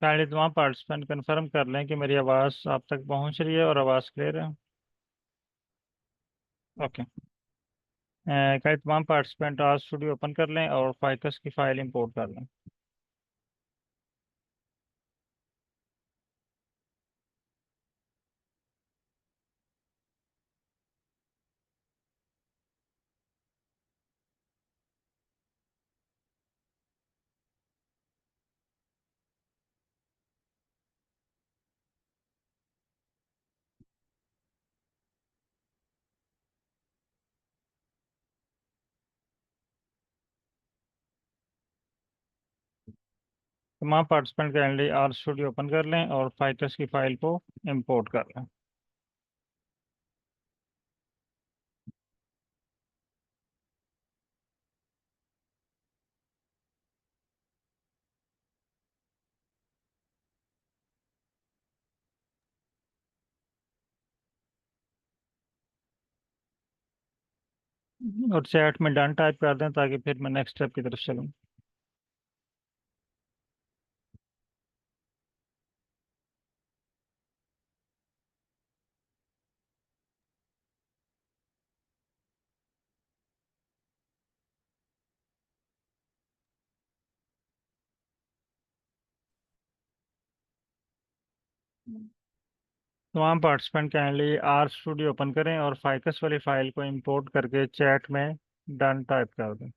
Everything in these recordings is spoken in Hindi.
काइंडली तमाम पार्टिसिपेंट कंफर्म कर लें कि मेरी आवाज़ आप तक पहुंच रही है और आवाज़ क्लियर है। ओके। काइंडली तमाम पार्टिसिपेंट आज स्टूडियो ओपन कर लें और फाइकस की फ़ाइल इंपोर्ट कर लें। तमाम पार्टिसिपेंट काइंडली आज स्टूडियो ओपन कर लें और फाइकस की फ़ाइल को इंपोर्ट कर लें। और चैट में डन टाइप कर दें ताकि फिर मैं नेक्स्ट स्टेप की तरफ चलूँ। तमाम participant kindly R studio open करें और फाइकस वाली फ़ाइल को इंपोर्ट करके चैट में डन टाइप कर दें।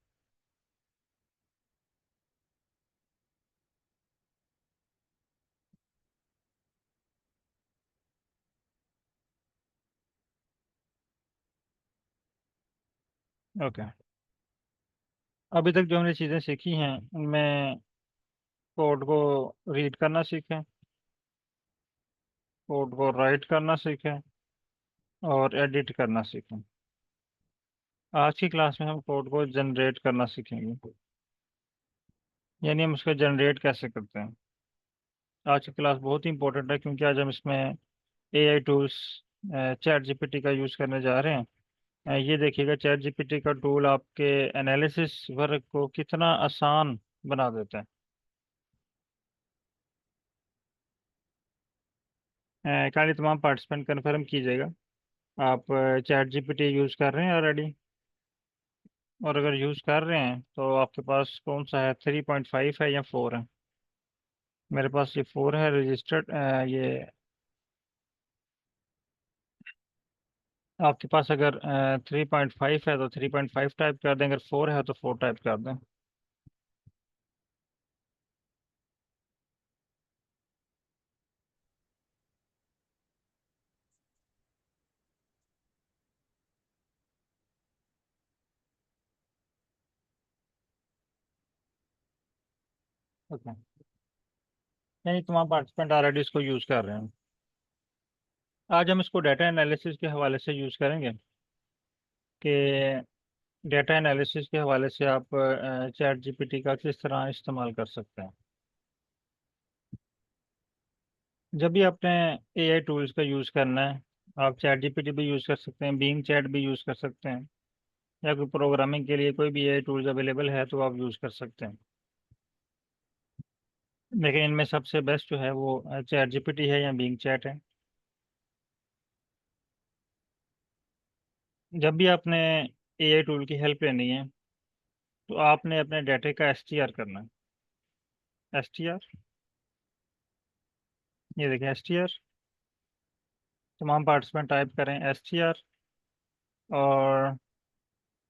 ओके। अभी तक जो हमने चीज़ें सीखी हैं उनमें कोड को रीड करना सीखें, कोड को राइट करना सीखें और एडिट करना सीखें। आज की क्लास में हम कोड को जनरेट करना सीखेंगे, यानी हम उसको जनरेट कैसे करते हैं। आज की क्लास बहुत ही इंपॉर्टेंट है क्योंकि आज हम इसमें एआई टूल्स चैट जीपीटी का यूज़ करने जा रहे हैं। ये देखिएगा चैट जीपीटी का टूल आपके एनालिसिस वर्क को कितना आसान बना देता है। काइंडली तमाम पार्टिसिपेंट कन्फर्म कीजिएगा आप चैट जीपीटी यूज़ कर रहे हैं ऑलरेडी, और अगर यूज़ कर रहे हैं तो आपके पास कौन सा है, 3.5 है या 4 है। मेरे पास ये 4 है रजिस्टर्ड। ये आपके पास अगर 3.5 है तो 3.5 टाइप कर दें, अगर 4 है तो 4 टाइप कर दें। ओके। यानी तमाम पार्टिसिपेंट ऑलरेडी इसको यूज़ कर रहे हैं। आज हम इसको डाटा एनालिसिस के हवाले से यूज़ करेंगे कि डाटा एनालिसिस के हवाले से आप चैट जीपीटी का किस तरह इस्तेमाल कर सकते हैं। जब भी आपने एआई टूल्स का यूज़ करना है, आप चैट जीपीटी भी यूज़ कर सकते हैं, बीइंग चैट भी यूज़ कर सकते हैं, या कोई प्रोग्रामिंग के लिए कोई भी एआई टूल्स अवेलेबल है तो आप यूज़ कर सकते हैं। लेकिन इनमें सबसे बेस्ट जो है वो चैट जीपीटी है या बीइंग चैट है। जब भी आपने एआई टूल की हेल्प लेनी है तो आपने अपने डाटे का एसटीआर करना है। एसटीआर, ये देखें एसटीआर। तमाम पार्टिसिपेंट टाइप करें एसटीआर और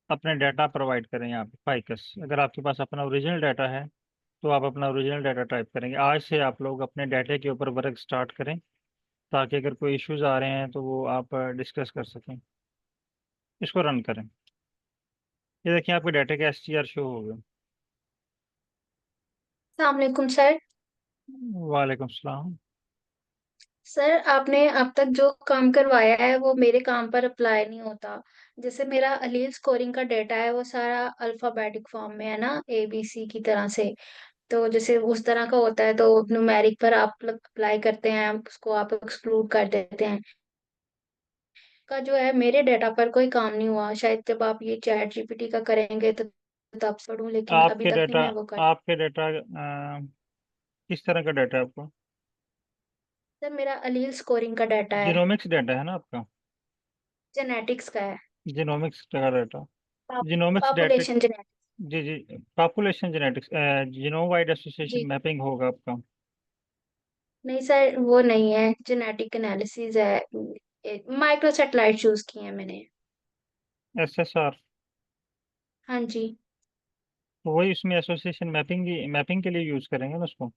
अपने डाटा प्रोवाइड करें यहाँ पे फाइकस। अगर आपके पास अपना ओरिजिनल डाटा है तो आप अपना ओरिजिनल डाटा टाइप करेंगे। आज से आप लोग अपने डाटे के ऊपर वर्क स्टार्ट करें ताकि अगर कोई इश्यूज आ रहे हैं तो वो आप डिस्कस कर सकें। इसको रन करें। ये देखिए आपके डाटे के एसटीआर शो हो गए। वालेकुम सर। वालेकुम सलाम। सर आपने अब तक जो काम करवाया है वो मेरे काम पर अप्लाई नहीं होता। जैसे मेरा अलीव स्कोरिंग का डेटा है वो सारा अल्फाबेटिक फॉर्म में है ना, ABC की तरह से। तो जैसे उस तरह का होता है तो न्यूमेरिक पर आप अप्लाई करते हैं, उसको आप एक्सक्लूड कर देते हैं। का जो है मेरे डेटा पर कोई काम नहीं हुआ। शायद जब आप ये चैट जीपीटी का करेंगे तो तब पढ़ूं, लेकिन अभी आपके तक नहीं डाटा मैं वो कर। आपके डाटा किस तरह का डाटा है आपका? सर मेरा अलील स्कोरिंग का डाटा है। जीनोमिक्स डाटा है ना आपका? जेनेटिक्स का है। जीनोमिक्स का data. Genomics data. Population genetics. जी जी। Population genetics, genome wide association जी। मैपिंग होगा आपका। नहीं सर, वो नहीं है, जेनेटिक एनालिसिस है। माइक्रो सैटेलाइट यूज किए हैं मैंने। SSR। हाँ जी। तो वही उसमें एसोसिएशन मैपिंग के लिए यूज करेंगे ना उसको।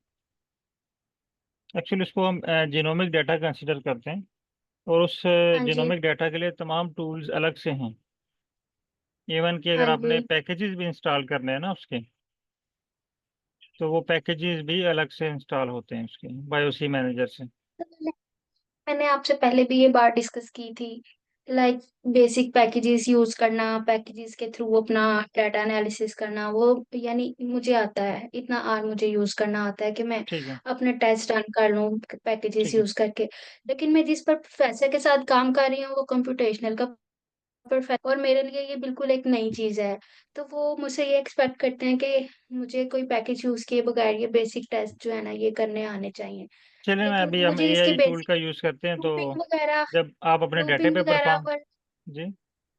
एक्चुअली उसको हम जीनोमिक डाटा कंसिडर करते हैं। और उस हाँ जी। जीनोमिक डाटा के लिए तमाम टूल्स अलग से हैं। इवन कि अगर हाँ आपने जी। पैकेजेस भी इंस्टॉल करने हैं ना उसके, तो वो पैकेजेस भी अलग से इंस्टॉल होते हैं उसके बायोसी मैनेजर से। मैंने आपसे पहले भी ये बात डिस्कस की थी, लाइक बेसिक पैकेजेस यूज करना, पैकेजेस के थ्रू अपना डाटा एनालिसिस करना, वो यानी मुझे आता है, इतना आर मुझे यूज करना आता है कि मैं ठीक है। अपने टेस्ट रन कर लूँ पैकेजेस ठीक है। यूज करके। लेकिन मैं जिस पर प्रोफेसर के साथ काम कर रही हूँ वो कंप्यूटेशनल का प्रोफेसर, और मेरे लिए ये बिल्कुल एक नई चीज है। तो वो मुझसे ये एक्सपेक्ट करते हैं कि मुझे कोई पैकेज यूज किए बगैर ये बेसिक टेस्ट जो है ना ये करने आने चाहिए। चलिए मैं लेकिन अभी हम मुझे इसके AI टूल बेसिक का यूज़ करते हैं, तो लूपिंग वगैरह जब आप अपने डाटा लूपिंग पे वगैरह परफॉर्म। और जी।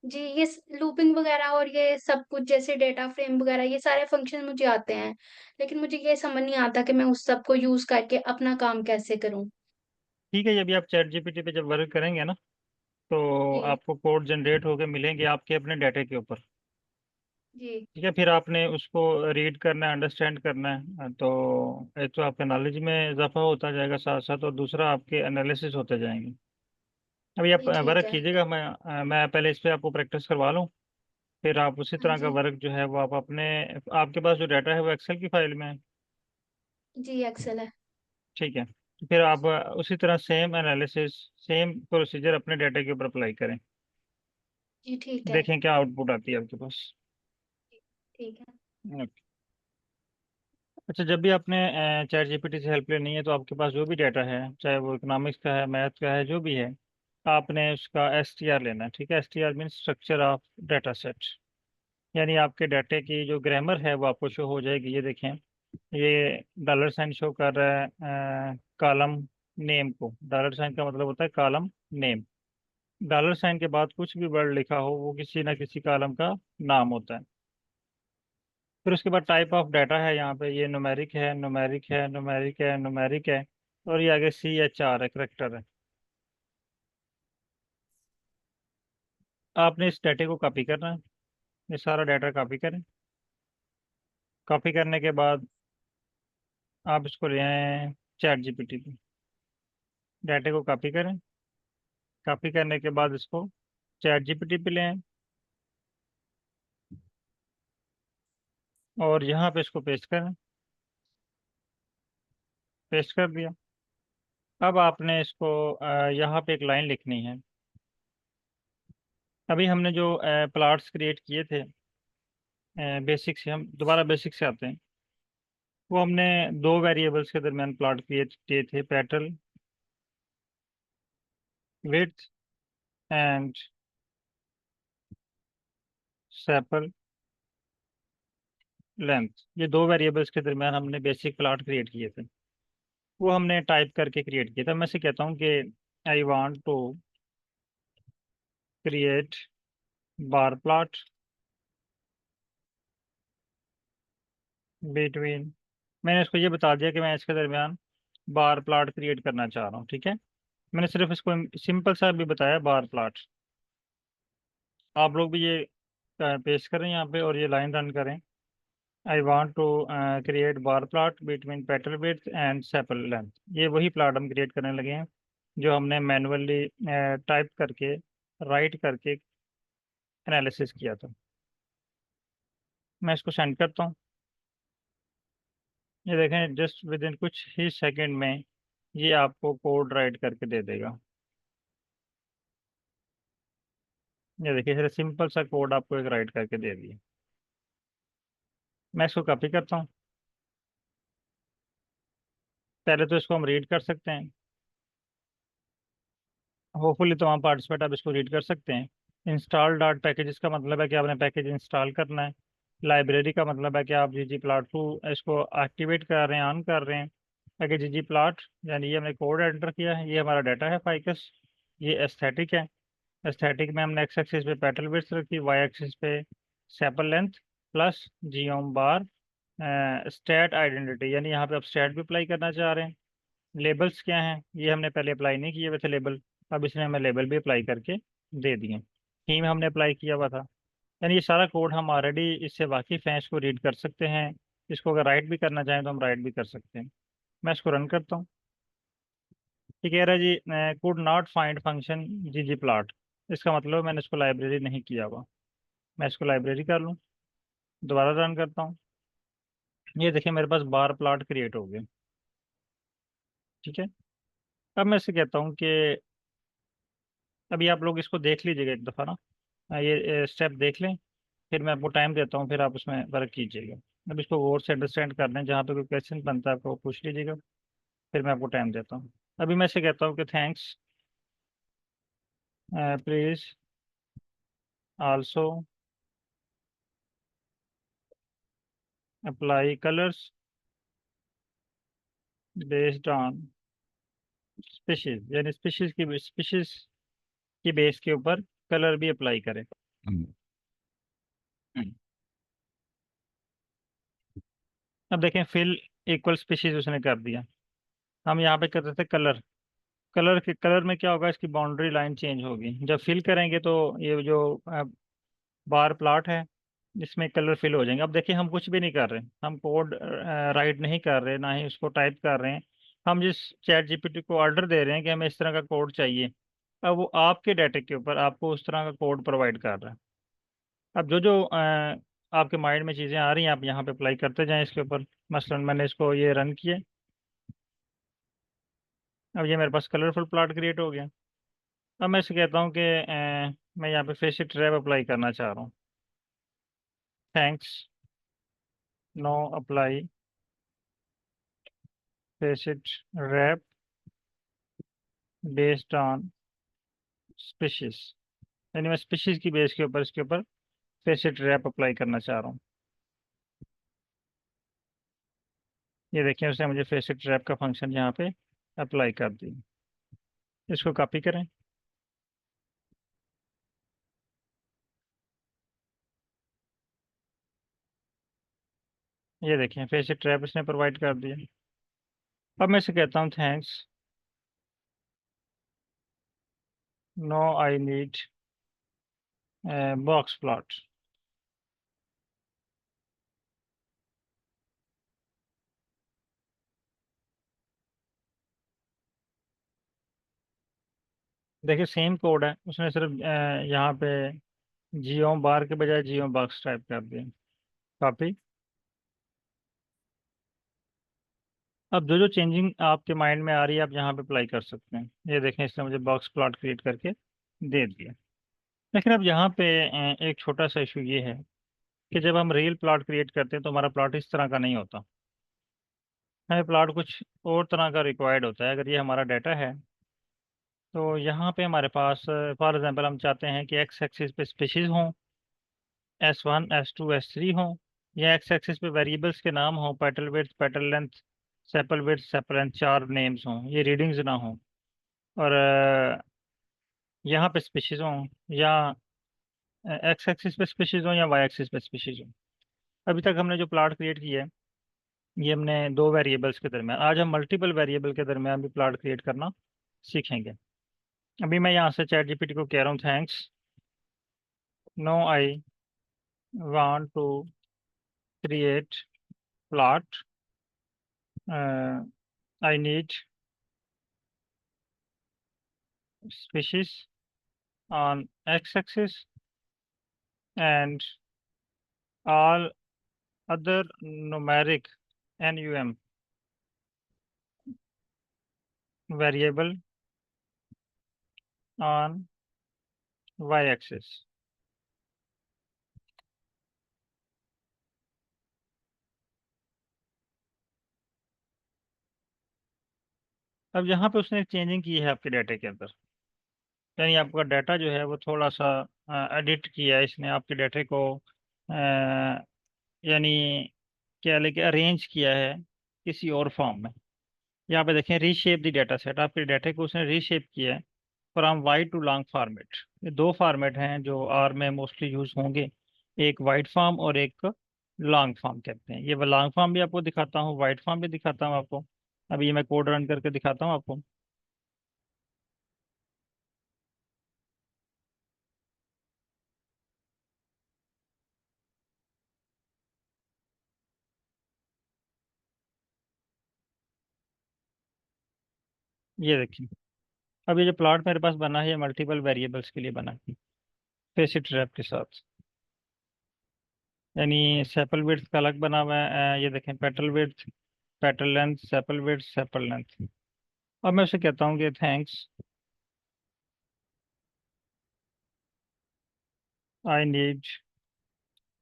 जी, ये लूपिंग वगैरह और ये सब कुछ जैसे डेटा फ्रेम वगैरह ये सारे फंक्शन मुझे आते हैं। लेकिन मुझे ये समझ नहीं आता कि मैं उस सब को यूज करके अपना काम कैसे करूं। ठीक है, अभी आप ChatGPT पे जब वर्क करेंगे ना, तो जी। आपको कोड जनरेट होके मिलेंगे आपके अपने डाटा के ऊपर। जी। ठीक है, फिर आपने उसको रीड करना है, अंडरस्टैंड करना है, तो एक तो आपका नॉलेज में इजाफा होता जाएगा साथ साथ, और दूसरा आपके एनालिसिस होते जाएंगे। अभी आप जी ठीक वर्क है। कीजिएगा, मैं पहले इस पे आपको प्रैक्टिस करवा लूँ। फिर आप उसी हाँ तरह का जी। वर्क जो है वो आप अपने, आपके पास जो डाटा है वो एक्सेल की फाइल में है। जी एक्सेल है। ठीक है, तो फिर आप उसी तरह सेम एनालिसिस, सेम प्रोसीजर अपने डाटा के ऊपर अप्लाई करें। जी ठीक है। देखें क्या आउटपुट आती है आपके पास। ठीक है। Okay. अच्छा, जब भी आपने ChatGPT से हेल्प लेनी है, तो आपके पास जो भी डाटा है, चाहे वो इकोनॉमिक्स का है, मैथ का है, जो भी है, आपने उसका STR लेना है। ठीक है, STR means structure of data set. यानी आपके डाटे की जो ग्रामर है वो आपको शो हो जाएगी। ये देखें, ये डॉलर साइन शो कर रहा है कॉलम नेम को। डॉलर साइन का मतलब होता है कॉलम नेम। डॉलर साइन के बाद कुछ भी वर्ड लिखा हो वो किसी ना किसी कॉलम का नाम होता है। फिर उसके बाद टाइप ऑफ डाटा है, यहाँ पे ये न्यूमेरिक है, न्यूमेरिक है, न्यूमेरिक है, न्यूमेरिक है। और ये आगे CHR है, करेक्टर है। आपने इस डाटे को कॉपी करना है। ये सारा डाटा कॉपी करें। कॉपी करने के बाद आप इसको ले आए ChatGPT पे। डाटे को कॉपी करें। कॉपी करने के बाद इसको ChatGPT पे ले आए, और यहाँ पे इसको पेस्ट करें। पेस्ट कर दिया। अब आपने इसको यहाँ पे एक लाइन लिखनी है। अभी हमने जो प्लॉट्स क्रिएट किए थे, बेसिक से हम दोबारा बेसिक से आते हैं। वो हमने दो वेरिएबल्स के दरमियान प्लॉट क्रिएट किए थे, petal width and sepal length. ये दो वेरिएबल्स के दरमियान हमने बेसिक प्लॉट क्रिएट किए थे। वो हमने टाइप करके क्रिएट किया था। मैं से कहता हूँ कि I want to create bar plot between. मैंने इसको ये बता दिया कि मैं इसके दरमियान बार प्लॉट क्रिएट करना चाह रहा हूँ। ठीक है, मैंने सिर्फ इसको सिंपल सा भी बताया, बार प्लॉट। आप लोग भी ये पेस्ट करें यहाँ पे और ये लाइन रन करें। I want to create bar plot between petal width and sepal length. ये वही प्लॉट हम क्रिएट करने लगे हैं जो हमने मैनुअली टाइप करके, राइट करके एनालिसिस किया था। मैं इसको सेंड करता हूँ। ये देखें, जस्ट विद इन कुछ ही सेकंड में ये आपको कोड राइट करके दे देगा। ये देखिए, सिर्फ सिंपल सा कोड आपको एक राइट करके दे दिया। मैं इसको कॉपी करता हूँ। पहले तो इसको हम रीड कर सकते हैं। होपफुली तमाम पार्टिसिपेंट आप इसको रीड कर सकते हैं। इंस्टॉल डॉट पैकेजेस का मतलब है कि आपने पैकेज इंस्टॉल करना है। लाइब्रेरी का मतलब है कि आप ggplot2 इसको एक्टिवेट कर रहे हैं, ऑन कर रहे हैं। आगे जी प्लॉट, यानी ये हमने कोड एंटर किया है, ये हमारा डाटा है फाइकस। ये एस्थेटिक है। एस्थेटिक में हमने एक्स एक्सिस पे पेटल विड्थ रखी, वाई एक्सिस पे सेपल लेंथ प्लस जियोम बार स्टैट आइडेंटिटी, यानी यहाँ पे अब स्टैट भी अप्लाई करना चाह रहे हैं। लेबल्स क्या हैं, ये हमने पहले अप्लाई नहीं किए हुए थे लेबल, अब इसने हमें लेबल भी अप्लाई करके दे दिए। थीम हमने अप्लाई किया हुआ था। यानी ये सारा कोड हम ऑलरेडी इससे वाकिफ़ हैं, इसको रीड कर सकते हैं। इसको अगर राइट भी करना चाहें तो हम राइट भी कर सकते हैं। मैं इसको रन करता हूँ। ये कह रहा है जी could not find function G plot, इसका मतलब मैंने इसको लाइब्रेरी नहीं किया हुआ। मैं इसको लाइब्रेरी कर लूँ, दोबारा रन करता हूँ। ये देखिए मेरे पास बार प्लॉट क्रिएट हो गए। ठीक है। अब मैं इससे कहता हूँ कि अभी आप लोग इसको देख लीजिएगा एक दफ़ा ना, ये स्टेप देख लें, फिर मैं आपको टाइम देता हूँ, फिर आप उसमें वर्क कीजिएगा। अब इसको गौर से अंडरस्टैंड कर लें, जहाँ पे कोई क्वेश्चन बनता है आपको पूछ लीजिएगा, फिर मैं आपको टाइम देता हूँ। अभी मैं इसे कहता हूँ कि thanks, please also apply colours based on species, यानी स्पीशीज की बेस के ऊपर कलर भी अप्लाई करें। हम्म। अब देखें फिल इक्वल स्पीशीज उसने कर दिया। हम यहाँ पे करते थे कलर, कलर के कलर में क्या होगा, इसकी बाउंड्री लाइन चेंज होगी। जब फिल करेंगे तो ये जो बार प्लॉट है इसमें कलर फिल हो जाएंगे। अब देखिए हम कुछ भी नहीं कर रहे, हम कोड राइट नहीं कर रहे, ना ही उसको टाइप कर रहे हैं। हम जिस चैट जीपीटी को ऑर्डर दे रहे हैं कि हमें इस तरह का कोड चाहिए, अब वो आपके डाटे के ऊपर आपको उस तरह का कोड प्रोवाइड कर रहा है। अब जो जो आपके माइंड में चीज़ें आ रही हैं आप यहाँ पे अप्लाई करते जाएं इसके ऊपर। मसलन मैंने इसको ये रन किया, अब ये मेरे पास कलरफुल प्लॉट क्रिएट हो गया। अब मैं इसे कहता हूँ कि मैं यहाँ पे फेस ट्रैप अप्लाई करना चाह रहा हूँ। Thanks, no apply facet wrap based on species, यानी मैं स्पीशीज की बेस के ऊपर इसके ऊपर फेसिट रैप अप्लाई करना चाह रहा हूँ। ये देखिए उसने मुझे फेसिट रैप का फंक्शन यहाँ पे अप्लाई कर दिया। इसको कॉपी करें, ये देखिए फेसिट रैप इसने प्रोवाइड कर दिया। अब मैं इसे कहता हूँ thanks, no I need box plot. देखिए सेम कोड है, उसने सिर्फ यहाँ पे जियो बार के बजाय जियो बॉक्स टाइप कर दिया। कॉपी। अब जो जो चेंजिंग आपके माइंड में आ रही है आप यहाँ पे अप्लाई कर सकते हैं। ये देखें इसने मुझे बॉक्स प्लॉट क्रिएट करके दे दिया। लेकिन अब यहाँ पे एक छोटा सा इशू ये है कि जब हम रियल प्लॉट क्रिएट करते हैं तो हमारा प्लॉट इस तरह का नहीं होता। हमें प्लॉट कुछ और तरह का रिक्वायर्ड होता है। अगर ये हमारा डाटा है तो यहाँ पे हमारे पास फॉर एग्जांपल हम चाहते हैं कि एक्स एक्सिस पे स्पीशीज हों, S1 S2 S3 हों, या एक्स एक्सिस पे वेरिएबल्स के नाम हों, petal width petal length sepal length, चार नेम्स हों, ये रीडिंग्स ना हों। और यहाँ पे स्पीशीज हों, या एक्स एक्सिस पे स्पीशीज हों या वाई एक्सिस पे स्पीशीज हों। अभी तक हमने जो प्लॉट क्रिएट किया है ये हमने दो वेरिएबल्स के दरमियान, आज हम मल्टीपल वेरिएबल के दरमियान भी प्लॉट क्रिएट करना सीखेंगे। अभी मैं यहाँ से चैट जीपीटी को कह रहा हूँ thanks, no I want to create plot, I need species on x axis and all other numeric NUM variable on y axis. अब यहाँ पे उसने एक चेंजिंग की है आपके डाटा के अंदर, यानी आपका डाटा जो है वो थोड़ा सा एडिट किया है इसने आपके डाटे को, यानी क्या लेके अरेंज किया है किसी और फॉर्म में। यहाँ पे देखें रीशेप द डाटा सेट, आपके डाटा को उसने रीशेप किया है from wide to long format. ये दो फॉर्मेट हैं जो आर में मोस्टली यूज होंगे, एक वाइड फॉर्म और एक लॉन्ग फॉर्म कहते हैं। ये मैं लॉन्ग फॉर्म भी आपको दिखाता हूँ, वाइड फॉर्म भी दिखाता हूँ आपको। अभी ये मैं कोड रन करके दिखाता हूँ आपको। ये देखिए, अब ये जो प्लॉट मेरे पास बना है ये मल्टीपल वेरिएबल्स के लिए बना है, फेसिट ट्रैप के साथ। यानी सेपल विड्थ का अलग बना हुआ है, ये देखें petal width, petal length, sepal width, sepal length. अब मैं उसे कहता हूँ कि thanks I need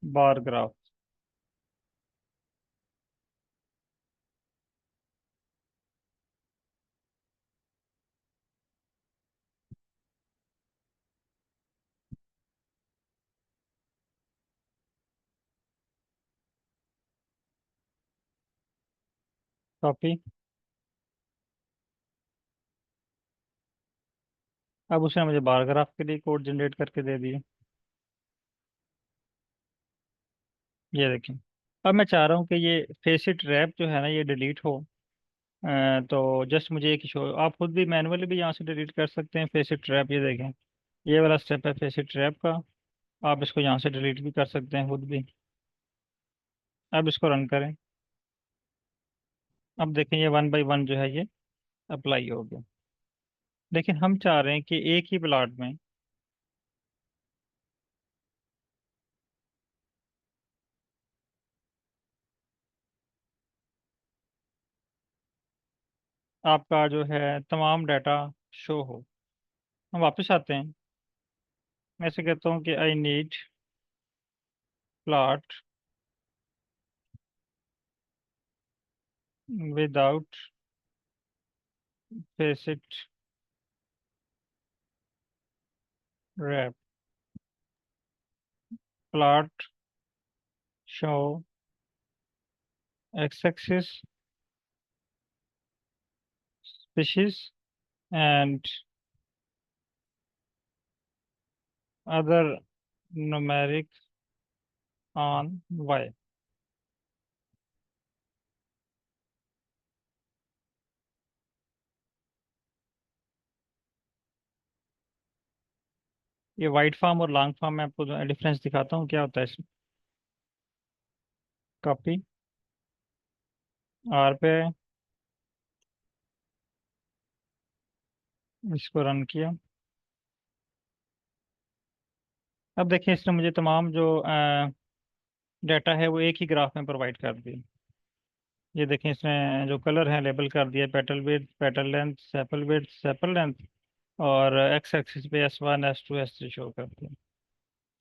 bar graph. Copy. अब उसने मुझे बार ग्राफ के लिए कोड जनरेट करके दे दिए। ये देखें, अब मैं चाह रहा हूँ कि ये फेसिट रैप जो है ना ये डिलीट हो। तो जस्ट मुझे एक शो, आप खुद भी मैनुअली भी यहाँ से डिलीट कर सकते हैं फेसिट रैप। ये देखें, ये वाला स्टेप है फेसिट रैप का, आप इसको यहाँ से डिलीट भी कर सकते हैं खुद भी। अब इसको रन करें। अब देखें ये वन बाई वन जो है ये अप्लाई हो गया। लेकिन हम चाह रहे हैं कि एक ही प्लाट में आपका जो है तमाम डाटा शो हो। हम वापस आते हैं, मैं ऐसे कहता हूँ कि I need plot without facet wrap, plot show x axis species and other numeric on y. ये वाइट फॉर्म और लॉन्ग फॉर्म में आपको जो डिफरेंस दिखाता हूँ क्या होता है इसमें। कॉपी, आर पे इसको रन किया। अब देखिए इसने मुझे तमाम जो डाटा है वो एक ही ग्राफ में प्रोवाइड कर दिया। ये देखें इसने जो कलर है लेबल कर दिया, petal width, petal length, sepal width, sepal length, और एक्स एक्सिस पे S1 S2 S3 शो करते हैं।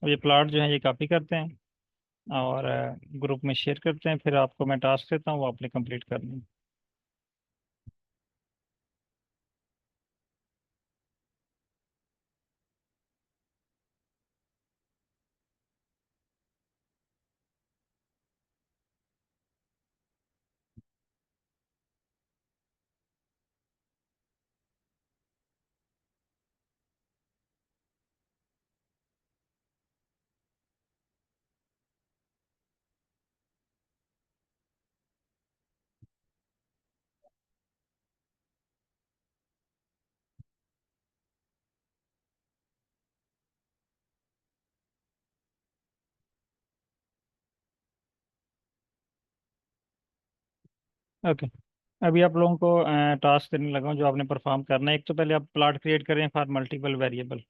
अब ये प्लॉट जो है ये कॉपी करते हैं और ग्रुप में शेयर करते हैं, फिर आपको मैं टास्क देता हूँ वो आपने कंप्लीट करना है। ओके, अभी आप लोगों को टास्क देने लगा हूँ जो आपने परफॉर्म करना है। एक तो पहले आप प्लॉट क्रिएट करें फॉर मल्टीपल वेरिएबल,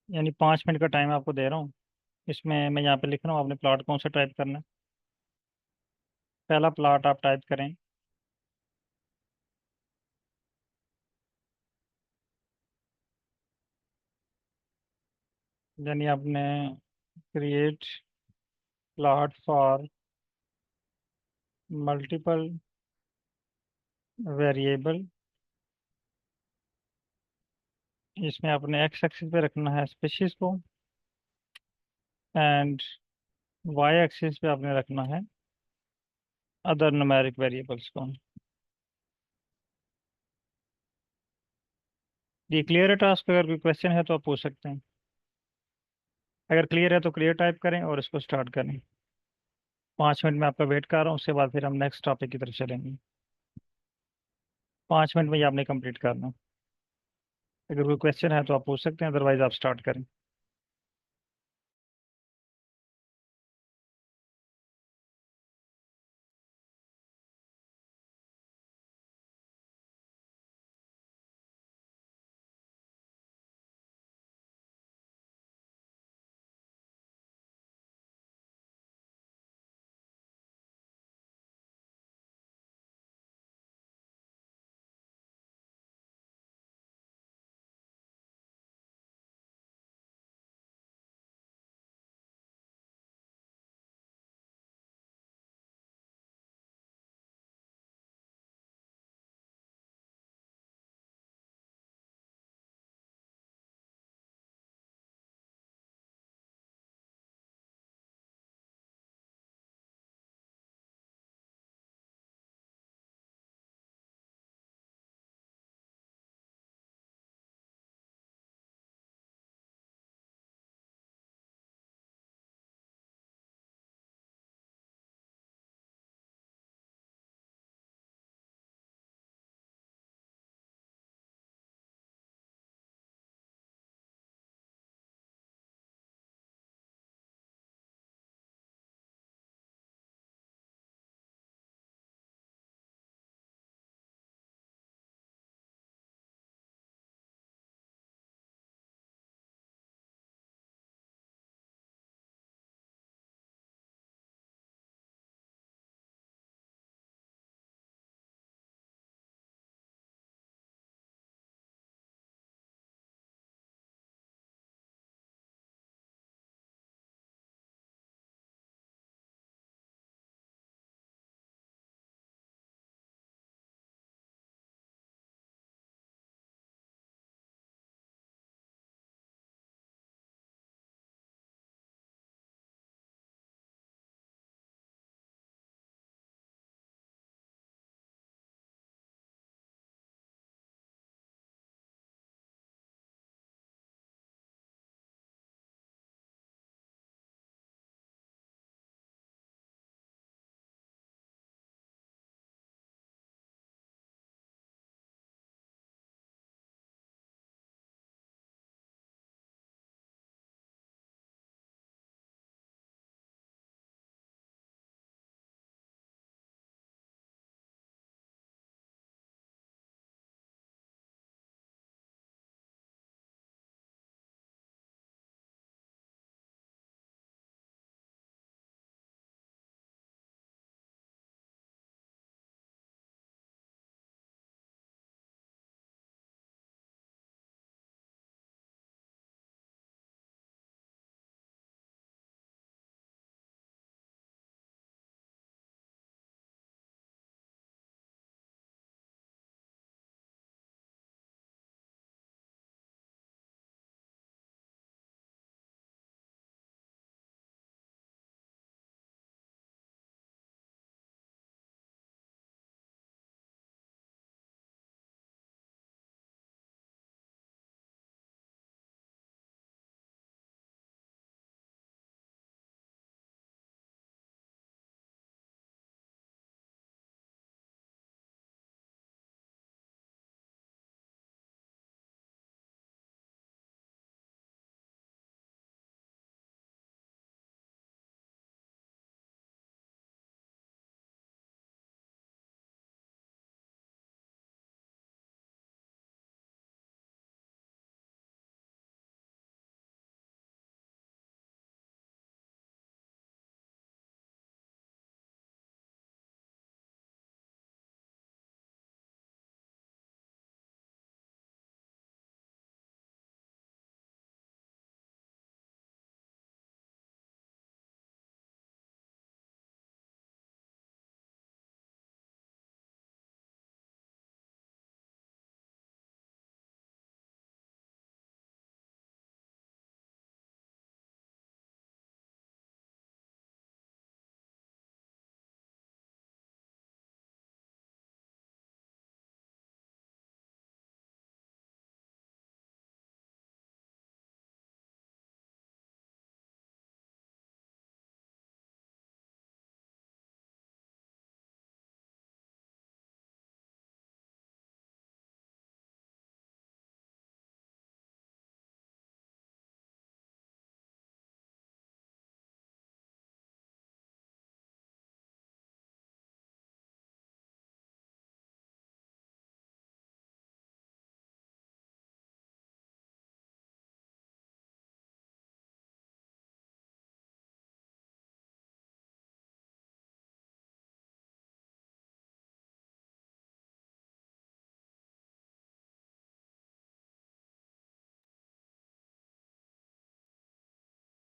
यानी 5 मिनट का टाइम आपको दे रहा हूँ। इसमें मैं यहाँ पे लिख रहा हूँ आपने प्लॉट कौन सा टाइप करना है। पहला प्लॉट आप टाइप करें, यानी आपने create plot for multiple variable. इसमें आपने एक्स एक्सिस पे रखना है स्पेसिस को, एंड वाई एक्सिस पे आपने रखना है अदर न्यूमेरिक वेरिएबल्स को। ये क्लियर है टास्क? अगर कोई क्वेश्चन है तो आप पूछ सकते हैं। अगर क्लियर है तो क्लियर टाइप करें और इसको स्टार्ट करें। 5 मिनट में आपका वेट कर रहा हूँ, उसके बाद फिर हम नेक्स्ट टॉपिक की तरफ चलेंगे। 5 मिनट में ही आपने कंप्लीट करना। अगर कोई क्वेश्चन है तो आप पूछ सकते हैं, अदरवाइज आप स्टार्ट करें।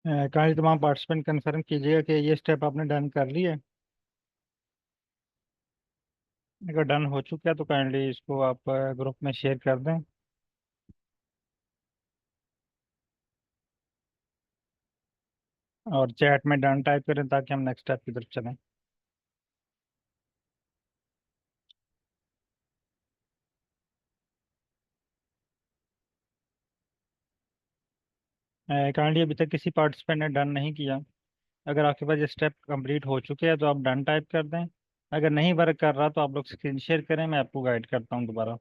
काइंडली तमाम पार्टिसिपेंट कंफर्म कीजिएगा कि ये स्टेप आपने डन कर लिया है। अगर डन हो चुका है तो काइंडली इसको आप ग्रुप में शेयर कर दें। और चैट में डन टाइप करें ताकि हम नेक्स्ट स्टेप की तरफ चलें। काइंडली अभी तक किसी पार्टिसिपेंट ने डन नहीं किया। अगर आपके पास ये स्टेप कंप्लीट हो चुके हैं तो आप डन टाइप कर दें। अगर नहीं वर्क कर रहा तो आप लोग स्क्रीन शेयर करें, मैं आपको गाइड करता हूँ दोबारा।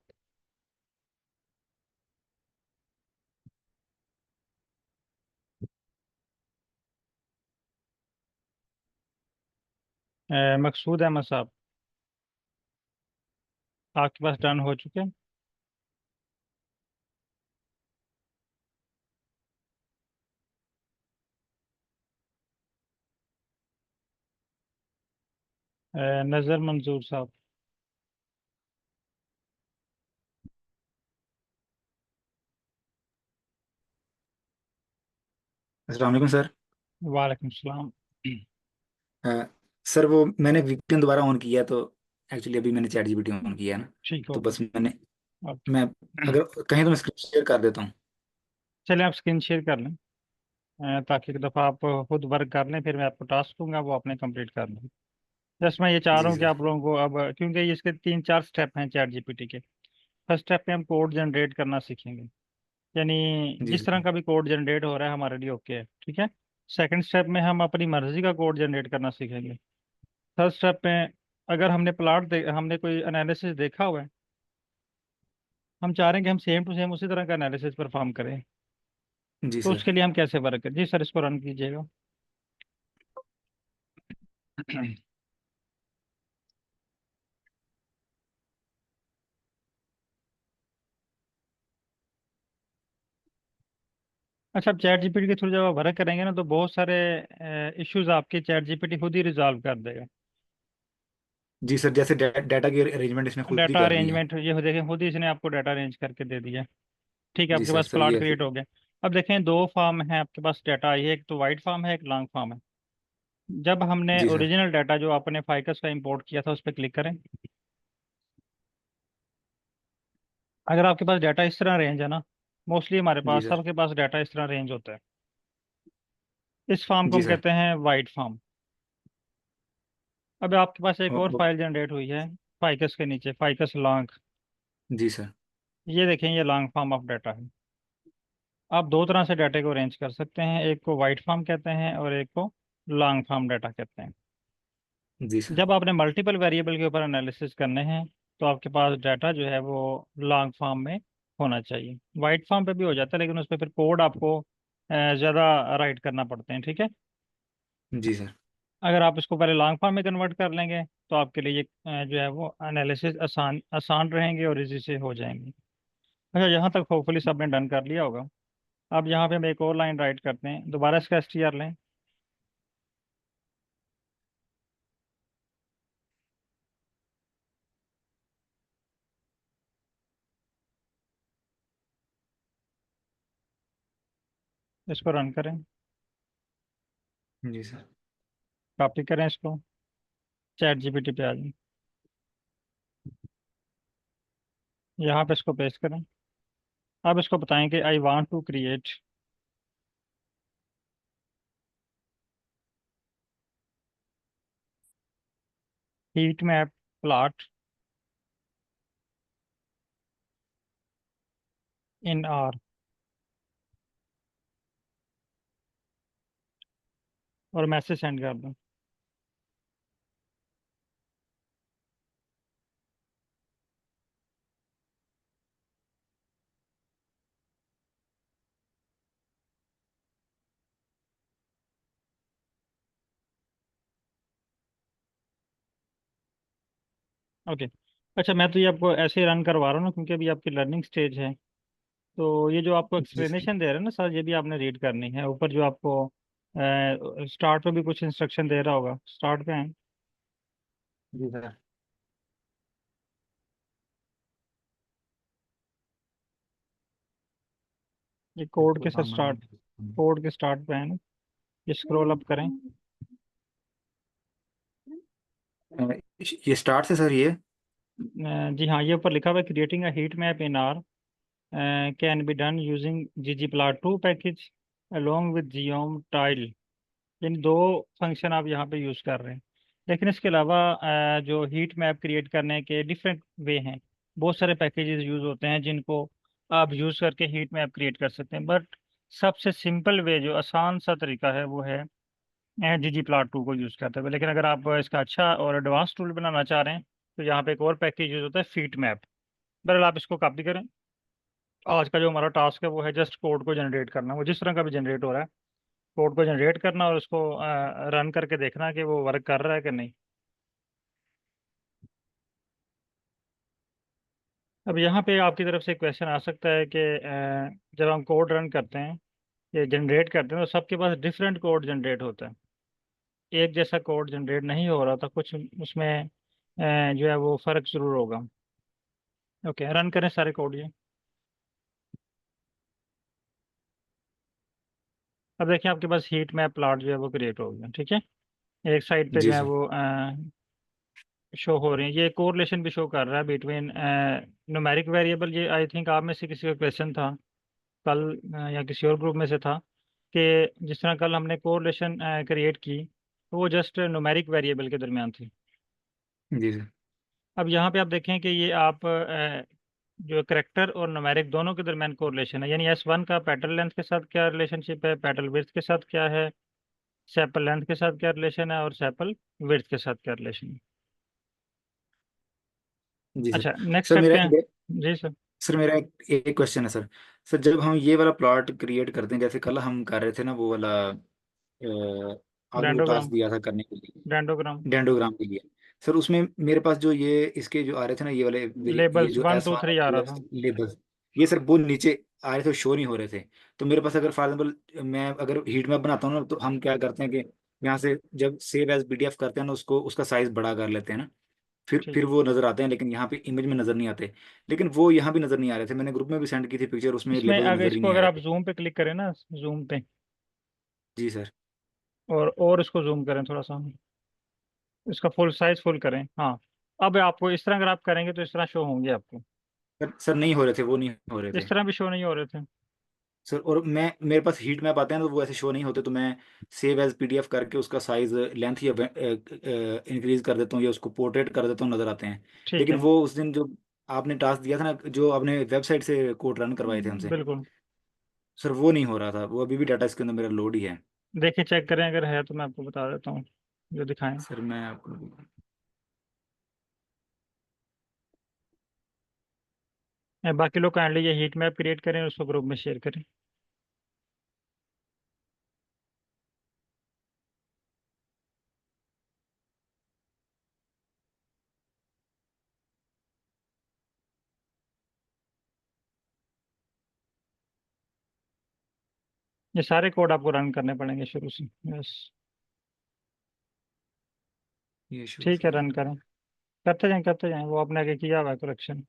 मकसूद अहमद साहब, आपके पास डन हो चुके हैं? नज़र मंजूर साहब। अस्सलाम वालेकुम सर। वालेकुम सलाम। अ, सर वो मैंने वीपीएन दोबारा ऑन किया तो एक्चुअली अभी मैंने चैट जीपीटी ऑन किया है ना। ठीक हो तो गया। बस मैंने ओके। मैं अगर कहीं तो मैं स्क्रीन शेयर कर देता हूँ। चलिए आप स्क्रीन शेयर कर लें, ताकि एक दफ़ा आप खुद वर्क कर लें, फिर मैं आपको टास्क दूंगा वो आपने कंप्लीट कर लें। जस्ट मैं ये चाह रहा जी हूँ कि सर। आप लोगों को अब, क्योंकि इसके 3-4 स्टेप हैं चैट जीपीटी के। फर्स्ट स्टेप पे हम कोड जनरेट करना सीखेंगे, यानी जी जिस तरह सर। का भी कोड जनरेट हो रहा है हमारे लिए ओके है, ठीक है। सेकंड स्टेप में हम अपनी मर्जी का कोड जनरेट करना सीखेंगे। थर्ड स्टेप में अगर हमने कोई एनालिसिस देखा हुआ है, हम चाह रहे हैं कि हम सेम टू सेम उसी तरह का एनालिसिस परफॉर्म करें। जी तो सर। उसके लिए हम कैसे वर्क करें? जी सर, इसको रन कीजिएगा। अच्छा, आप चैट जीपीटी के थ्रू जब आप वर्क करेंगे ना तो बहुत सारे इश्यूज आपके चैट जीपीटी खुद ही रिजॉल्व कर देगा। जी सर, जैसे डाटा की अरेंजमेंट इसने खुद ही डाटा कर दी है। अरेंजमेंट ये हो, देखें खुद ही इसने आपको डाटा अरेंज करके दे दिया। ठीक है, जी आपके सर, पास सर प्लाट ये क्रिएट हो गया। अब देखें दो फॉर्म है आपके पास डाटा, ये एक तो वाइट फॉर्म है, एक लॉन्ग फॉर्म है। जब हमने जी सर। ओरिजिनल डाटा जो आपने फाइकस का इंपोर्ट किया था उस पर क्लिक करें। अगर आपके पास डाटा इस तरह रेंज है ना, मोस्टली हमारे जी पास सर। सबके पास डाटा इस तरह रेंज होता है। इस फॉर्म को जी हम सर। कहते हैं वाइट फॉर्म। अब आपके पास एक ओ- और ओ- फाइल जनरेट हुई है फाइकस के नीचे, फाइकस लॉन्ग। जी सर। ये देखें, ये लॉन्ग फॉर्म ऑफ डाटा है। आप दो तरह से डाटा को अरेंज कर सकते हैं, एक को वाइट फॉर्म कहते हैं और एक को लॉन्ग फॉर्म डाटा कहते हैं। जी सर। जब आपने मल्टीपल वेरिएबल के ऊपर एनालिसिस करने हैं तो आपके पास डाटा जो है वो लॉन्ग फॉर्म में होना चाहिए। वाइट फॉर्म पे भी हो जाता है लेकिन उस पर फिर कोड आपको ज़्यादा राइट करना पड़ते हैं, ठीक है। जी सर। अगर आप इसको पहले लॉन्ग फॉर्म में कन्वर्ट कर लेंगे तो आपके लिए ये जो है वो एनालिसिस आसान आसान रहेंगे और इजी से हो जाएंगे। अच्छा, यहाँ तक होपफुली सबने डन कर लिया होगा। अब यहाँ पे हम एक और लाइन राइट करते हैं, दोबारा इसका एसटीआर लें। इसको रन करें, जी सर। कॉपी करें इसको, चैट जीपीटी पे आ जाए, यहाँ पे इसको पेस्ट करें। अब इसको बताएं कि I want to create heat map plot in R, और मैसेज सेंड कर दूं। ओके। अच्छा, मैं तो ये आपको ऐसे ही रन करवा रहा हूँ ना क्योंकि अभी आपकी लर्निंग स्टेज है। तो ये जो आपको जी सर। एक्सप्लेनेशन दे रहे हैं ना सर, ये भी आपने रीड करनी है। ऊपर जो आपको स्टार्ट पे भी कुछ इंस्ट्रक्शन दे रहा होगा, स्टार्ट पे है। जी सर। ये इसको हाँ मान। कोड के स्टार्ट पे है ना। ये स्क्रॉल अप करें। ये स्टार्ट से सर ये। जी हाँ, ये ऊपर लिखा हुआ है creating a heat map in are can be done using ggplot2 package along with geom tile। इन दो फंक्शन आप यहाँ पे यूज़ कर रहे हैं। लेकिन इसके अलावा जो हीट मैप क्रिएट करने के डिफरेंट वे हैं। बहुत सारे पैकेजेस यूज़ होते हैं जिनको आप यूज़ करके हीट मैप क्रिएट कर सकते हैं, बट सबसे सिंपल वे जो आसान सा तरीका है वो है ggplot2 को यूज़ करते हुए। लेकिन अगर आप इसका अच्छा और एडवांस टूल बनाना चाह रहे हैं तो यहाँ पे एक और पैकेज यूज़ होता है फीट मैप। बहरहाल आप इसको कॉपी करें। आज का जो हमारा टास्क है वो है जस्ट कोड को जनरेट करना, वो जिस तरह का भी जनरेट हो रहा है कोड को जनरेट करना और उसको रन करके देखना कि वो वर्क कर रहा है कि नहीं। अब यहाँ पे आपकी तरफ से क्वेश्चन आ सकता है कि जब हम कोड रन करते हैं ये जनरेट करते हैं तो सबके पास डिफरेंट कोड जनरेट होता है। एक जैसा कोड जनरेट नहीं हो रहा था, कुछ उसमें जो है वो फ़र्क ज़रूर होगा। ओके, रन करें सारे कोड ये। अब देखिए आपके पास हीट मैप प्लॉट जो है वो क्रिएट हो गया, ठीक है। एक साइड पे जी जो है सर। वो शो हो रही है, ये कोरिलेशन भी शो कर रहा है बिटवीन न्यूमेरिक वेरिएबल। ये आई थिंक आप में से किसी का क्वेश्चन था कल या किसी और ग्रुप में से था कि जिस तरह कल हमने कोरिलेशन क्रिएट की तो वो जस्ट न्यूमेरिक वेरिएबल के दरमियान थी। जी सर। अब यहाँ पे आप देखें कि ये आप जो करेक्टर और न्यूमेरिक दोनों के दरमियान कोरिलेशन है, यानी S1 का पेटल लेंथ के साथ क्या रिलेशनशिप है, पेटल विड्थ के साथ क्या है, सेपल लेंथ के साथ क्या रिलेशन है और सेपल विड्थ के साथ क्या रिलेशन है। जी सर। अच्छा, नेक्स्ट सर करते मेरा हैं। जी सर। सर मेरा एक क्वेश्चन है सर। सर जब हम ये वाला प्लॉट क्रिएट करते हैं, जैसे कल हम कर रहे थे ना वो वाला आगे जो टास्क डेंडोग्राम। दिया था करने के लिए, डेंडोग्राम। डेंडोग्राम के लिए। सर उसमें मेरे पास जो ये इसके जो आ रहे थे ना ये वाले ये लेबल्स जो one S two one three आ रहा था। लेबल्स, ये सर वो नीचे आ रहे थे, शो नहीं हो रहे थे। तो मेरे पास अगर फॉर एग्जाम्पल मैं अगर हीट मैप बनाता हूँ ना तो हम क्या करते हैं कि यहाँ से जब सेव एज पीडीएफ करते हैं ना उसको उसका साइज बड़ा कर लेते हैं ना, ठीक फिर है। वो नजर आते हैं, लेकिन यहाँ पे इमेज में नजर नहीं आते। लेकिन वो यहाँ भी नजर नहीं आ रहे थे, मैंने ग्रुप में भी सेंड की थी पिक्चर, उसमें इसमें लेबल अगर नजर ही इसको नहीं आ अगर आप रहे थे। जूम पे क्लिक करें ना, जूम पे, जी सर। और इसको जूम करें थोड़ा सा, इसका फुल साइज फुल करें, हाँ। अब आपको इस तरह अगर आप करेंगे तो इस तरह शो होंगे आपको। सर नहीं हो रहे थे, वो नहीं हो रहे थे इस तरह भी शो नहीं हो रहे थे। सर। और मैं मेरे पास हीट मैप आते हैं ना तो वो ऐसे शो नहीं होते, तो मैं सेव एज पीडीएफ करके उसका साइज लेंथ या इंक्रीज कर देता हूँ या उसको पोर्ट्रेट कर देता हूँ, नजर आते हैं। ठीक लेकिन है। वो उस दिन जो आपने टास्क दिया था ना, जो आपने वेबसाइट से कोड रन करवाए थे हमसे, बिल्कुल। सर वो नहीं हो रहा था, वो अभी भी डाटा इसके अंदर मेरा लोड ही है। देखिए चेक करें, अगर है तो मैं आपको बता देता हूँ जो दिखाएं। सर मैं आपको बाकी लोग काइंडली ये हीट मैप क्रिएट करें और उसको ग्रुप में शेयर करें। ये सारे कोड आपको रन करने पड़ेंगे शुरू से, यस। ये शो ठीक है, किया। रन करें। करते जाएं, वो आपने आगे किया हुआ है कलेक्शन।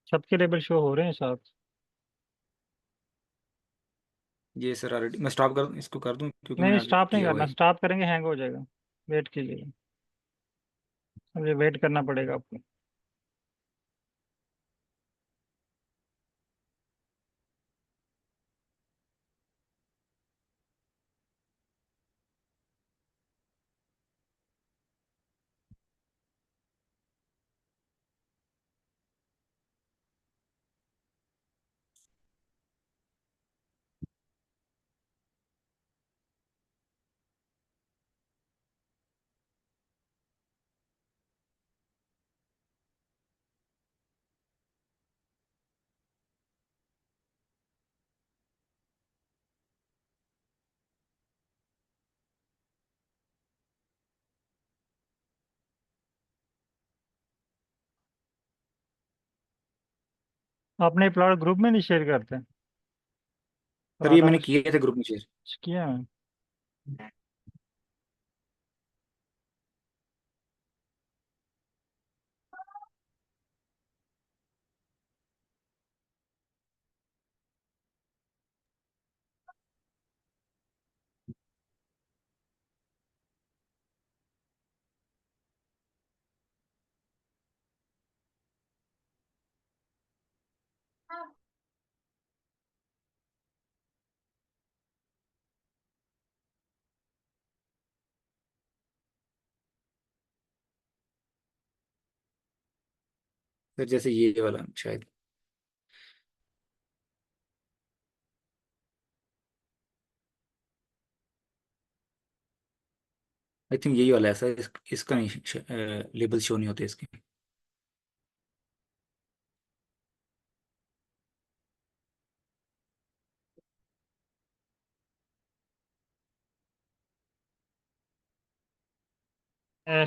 सबके लेबल शो हो रहे हैं साथ। ये सर ऑलरेडी मैं स्टॉप कर इसको कर दूं क्योंकि नहीं मैंने नहीं, आगे स्टॉप नहीं किया हुआ करना, है। स्टॉप करेंगे हैंग हो जाएगा। वेट कीजिएगा, अब ये वेट करना पड़ेगा आपको। आपने प्लॉट ग्रुप में नहीं शेयर करते? सर ये प्लॉट मैंने आपने किए थे ग्रुप में शेयर। किया है? सर जैसे ये वाला शायद, आई थिंक यही वाला है सर, इसका नहीं लेबल शो नहीं होते इसके।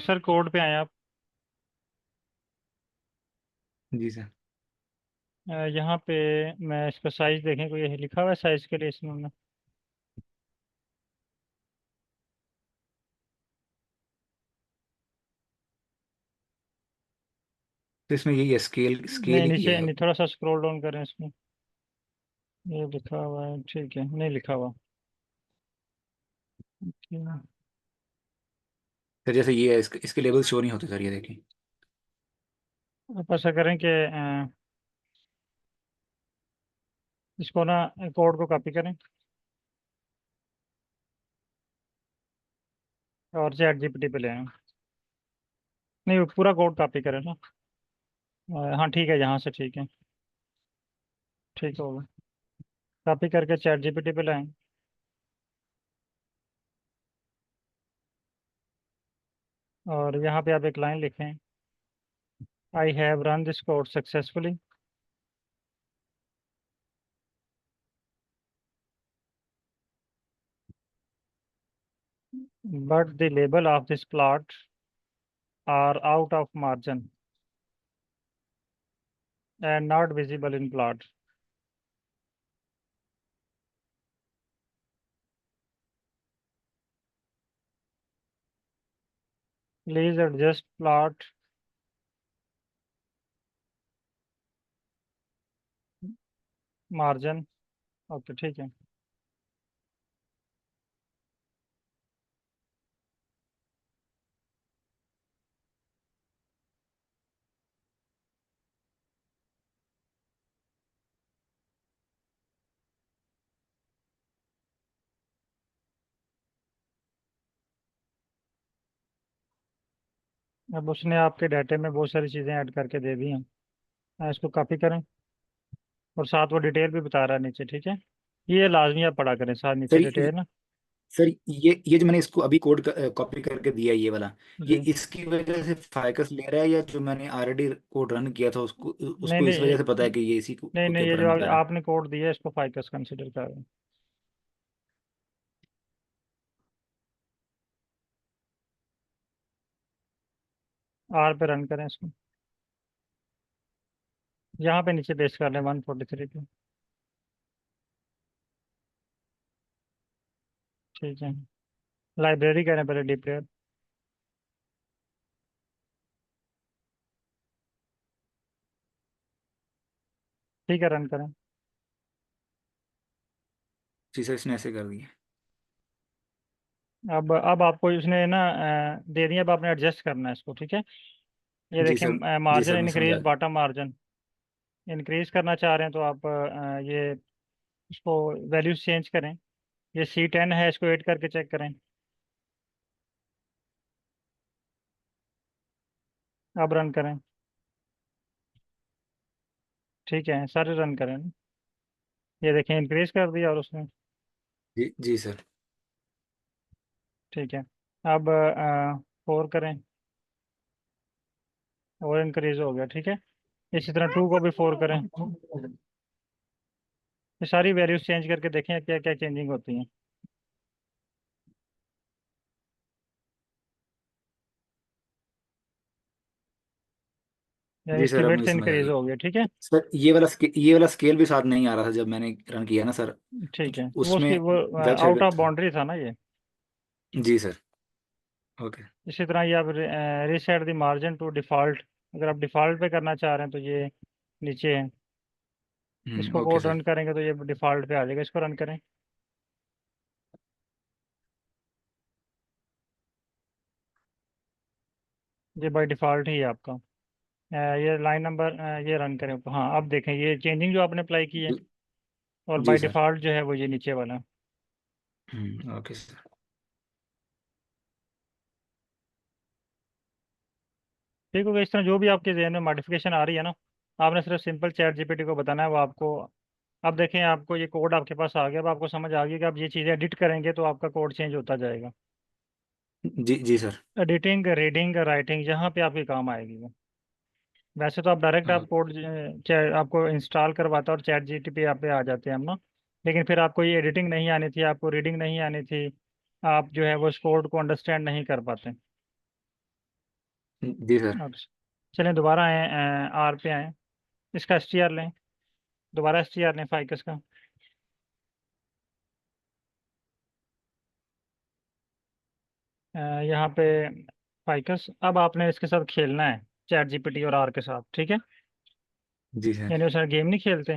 सर कोड पे आए आप। जी सर। यहाँ पे मैं इसका साइज देखें, कोई ये लिखा हुआ है साइज के लिए इसमें? तो इसमें यही है, स्केल स्केल नहीं, ही नीचे है। नहीं, थोड़ा सा स्क्रॉल डाउन करें इसमें। ये लिखा हुआ है, ठीक है, नहीं लिखा हुआ। ठीक। सर जैसे ये है, इसके लेबल शो नहीं होते सर, ये देखिए। आप ऐसा करें कि इसको ना, कोड को कॉपी करें और चैट जीपीटी पे ले आए। नहीं, वो पूरा कोड कॉपी करें ना। हाँ ठीक है, यहाँ से ठीक है, ठीक होगा। कॉपी करके चैट जीपीटी पे लाएं और यहाँ पे आप एक लाइन लिखें, I have run this code successfully but the label of this plot are out of margin and not visible in plot. Please adjust plot margin. Okay ठीक है। अब उसने आपके डाटे में बहुत सारी चीज़ें ऐड करके दे दी हैं। इसको कॉपी करें और साथ वो डिटेल भी बता रहा है नीचे, ठीक है। ये लाजमी आप पढ़ा करें साथ नीचे सर डिटेल ना। सर ये जो मैंने इसको अभी कोड कॉपी करके दिया है, ये वाला, ये जी। इसकी वजह से फाइकस ले रहा है, या जो मैंने ऑलरेडी कोड रन किया था उसको नहीं उसको इस नहीं वजह से पता है कि ये इसी नहीं के नहीं, ये ऊपर जो रन कर रहा है। आपने कोड दिया है इसको फाइकस कंसिडर कर रहे हैं। आर पे रन करें इसको, यहाँ पे नीचे पेस्ट कर लें 143 पे। ठीक है, लाइब्रेरी करें पहले डिक्लेयर। ठीक है, रन करें। जी सर, इसने ऐसे कर दिया। अब आपको इसने ना दे दिया, अब आपने एडजस्ट करना है इसको, ठीक है। ये जी देखिए, सर। जी मार्जिन सर, मैं समझ आ इंक्रीज, बॉटम मार्जिन इंक्रीज करना चाह रहे हैं तो आप ये इसको वैल्यूज चेंज करें। ये C10 है, इसको ऐड करके चेक करें। अब रन करें। ठीक है, सारे रन करें। ये देखें, इंक्रीज कर दिया और उसने। जी जी सर। ठीक है, अब 4 करें और इंक्रीज हो गया, ठीक है। इसी तरह 2 को भी 4 करें। ये सारी वैल्यूज चेंज करके देखें क्या क्या चेंजिंग होती हैं। यानी जी इसकी सर, अब विड्थ मुझे समझ आ इंक्रीज गई। हो गई, ठीक है। सर ये वाला स्केल भी साथ नहीं आ रहा था जब मैंने रन किया ना सर, ठीक है, वो उसकी उसमें वो वेबसाइट आउट पे ऑफ था। बाउंड्री था ना ये। जी सर। ओके। इसी तरह ये आप reset the margin to default, अगर आप डिफ़ॉल्ट पे करना चाह रहे हैं तो ये नीचे है। इसको ओके कोड सर। रन करेंगे तो ये डिफ़ॉल्ट पे आ जाएगा, इसको रन करें। ये बाय डिफ़ॉल्ट ही है आपका। ये लाइन नंबर ये रन करें, हाँ अब देखें ये चेंजिंग जो आपने अप्लाई की है, और जी बाय सर। डिफ़ॉल्ट जो है वो ये नीचे वाला। Okay sir. ठीक हो गया। इस तरह जो भी आपके जहन में मॉडिफिकेशन आ रही है ना, आपने सिर्फ सिंपल चैट जीपीटी को बताना है, वो आपको। अब देखें आपको ये कोड आपके पास आ गया, अब आपको समझ आ गई कि आप ये चीज़ें एडिट करेंगे तो आपका कोड चेंज होता जाएगा। जी जी सर। एडिटिंग, रीडिंग, राइटिंग, जहाँ पे आपके काम आएगी वो। वैसे तो आप डायरेक्ट आप हाँ, कोड आपको इंस्टॉल करवाता और चैट जीपीटी आप पे आ जाते हैं हम ना। लेकिन फिर आपको ये एडिटिंग नहीं आनी थी, आपको रीडिंग नहीं आनी थी, आप जो है वो उस कोड को अंडरस्टैंड नहीं कर पाते। जी सर। अब चलें दोबारा आए, आर पे आए, इसका एस टी आर लें, दोबारा एस टी आर लें फाइकस का। यहाँ पे फाइकस, अब आपने इसके साथ खेलना है, चैट जीपीटी और आर के साथ, ठीक है। जी सर। यानी उसमें गेम नहीं खेलते,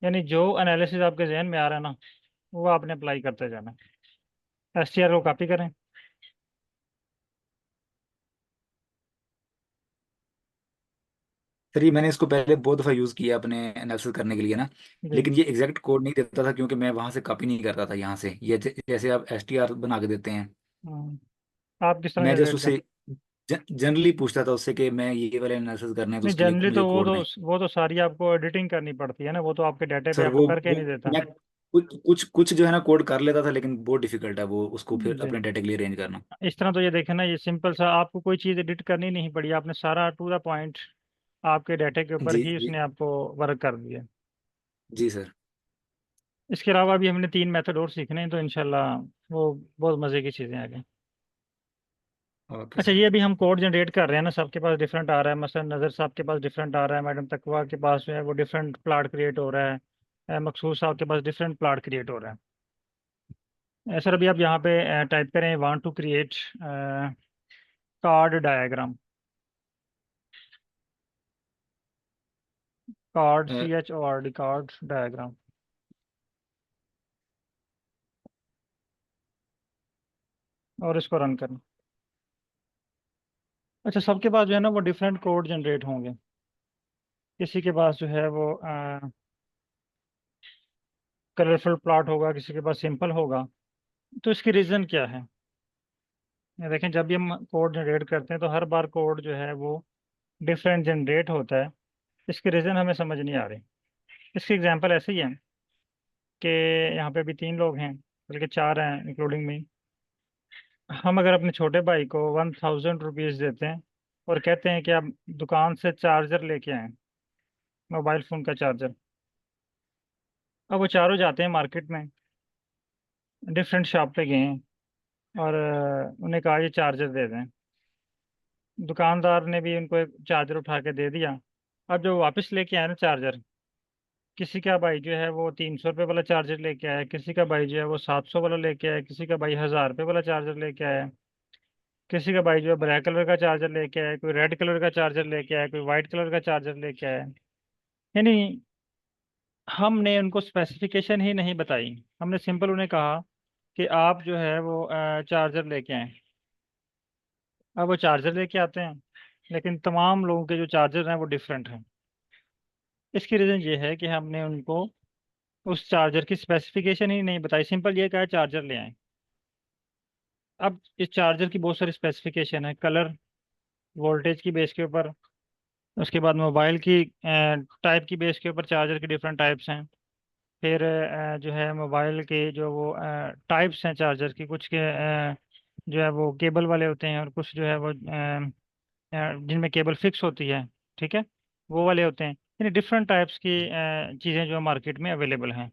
यानी जो एनालिसिस आपके जहन में आ रहा है ना, वो आपने अप्लाई करते जाना है। एस टी आर को कॉपी करें। सर ये मैंने इसको पहले बहुत दफ़ा यूज़ किया अपने एनालिसिस करने के लिए ना, जी। लेकिन ये एग्जैक्ट कोड नहीं देता था क्योंकि मैं वहाँ से कॉपी नहीं करता था यहाँ से, ये जैसे आप STR बना के देते हैं। हम्म, आप किस तरह मैं जस्ट जनरेट कर। उससे जनरली पूछता था उससे कि मैं ये वाले एनालिसिस करने हैं तो नहीं उसके लिए जनरली मुझे तो कोड दें। वो तो सारी आपको एडिटिंग करनी पड़ती है ना, वो तो आपके डाटे पे सर आपको करके नहीं देता। मैं कुछ जो है ना कोड कर लेता था, लेकिन बहुत डिफिकल्ट है वो उसको फिर जी। अपने डाटा के लिए अरेंज करना। इस तरह तो ये देखें ना, ये सिंपल सा, आपको कोई चीज़ एडिट करनी नहीं पड़ी, आपने सारा टू द पॉइंट आपके डाटे के ऊपर जी ही जी। उसने आपको वर्क कर दिया। जी सर। इसके अलावा भी हमने 3 मेथड और सीखने हैं, तो इंशाल्लाह वो बहुत मज़े की चीज़ें आ गई। ओके अच्छा, सर। ये अभी हम कोड जनरेट कर रहे हैं ना, सबके पास डिफरेंट आ रहा है, मसलन नज़र साहब के पास डिफरेंट आ रहा है, मैडम तकवा के पास जो है वो डिफरेंट प्लाट क्रिएट हो रहा है, मकसूद साहब के पास डिफरेंट प्लाट क्रिएट हो रहा है। सर अभी आप यहाँ पे टाइप करें want to create chord diagram, chord, CHORD, chord diagram, और इसको रन करें। अच्छा, सबके पास जो है ना वो डिफरेंट कोड जनरेट होंगे, किसी के पास जो है वो कलरफुल प्लॉट होगा, किसी के पास सिंपल होगा। तो इसकी रीज़न क्या है? ये देखें, जब भी हम कोड जनरेट करते हैं तो हर बार कोड जो है वो डिफरेंट जनरेट होता है। इसकी रीज़न हमें समझ नहीं आ रही। इसकी एग्जांपल ऐसे ही है कि यहाँ पे अभी 3 लोग हैं, बल्कि 4 हैं इंक्लूडिंग मी। हम अगर अपने छोटे भाई को 1000 रुपीज़ देते हैं और कहते हैं कि आप दुकान से चार्जर लेके आएँ, मोबाइल फ़ोन का चार्जर। अब वो चारों जाते हैं मार्केट में, डिफरेंट शॉप पे गए हैं, और उन्हें कहा ये चार्जर दे दें। दुकानदार ने भी उनको एक चार्जर उठा के दे दिया। अब जो वापस लेके आए ना चार्जर, किसी का भाई जो है वो 300 रुपये वाला चार्जर लेके आया, किसी का भाई जो है वो 700 वाला लेके आया, किसी का भाई 1000 रुपये वाला चार्जर लेके आया, किसी का भाई जो है ब्लैक कलर का चार्जर लेके आया, कोई रेड कलर का चार्जर लेके आया, कोई वाइट कलर का चार्जर लेके आया। यानी हमने उनको स्पेसिफिकेशन ही नहीं बताई, हमने सिंपल उन्हें कहा कि आप जो है वो चार्जर लेके आए। अब वो चार्जर लेके आते हैं, लेकिन तमाम लोगों के जो चार्जर हैं वो डिफरेंट हैं। इसकी रीज़न ये है कि हमने उनको उस चार्जर की स्पेसिफिकेशन ही नहीं बताई, सिंपल ये कहा चार्जर ले आए। अब इस चार्जर की बहुत सारी स्पेसिफिकेशन है, कलर, वोल्टेज की बेस के ऊपर, उसके बाद मोबाइल की टाइप की बेस के ऊपर चार्जर के डिफरेंट टाइप्स हैं। फिर जो है मोबाइल के जो वो टाइप्स हैं चार्जर की, कुछ के जो है वो केबल वाले होते हैं, और कुछ जो है वो जिनमें केबल फिक्स होती है, ठीक है, वो वाले होते हैं। यानी डिफरेंट टाइप्स की चीज़ें जो मार्केट में अवेलेबल हैं।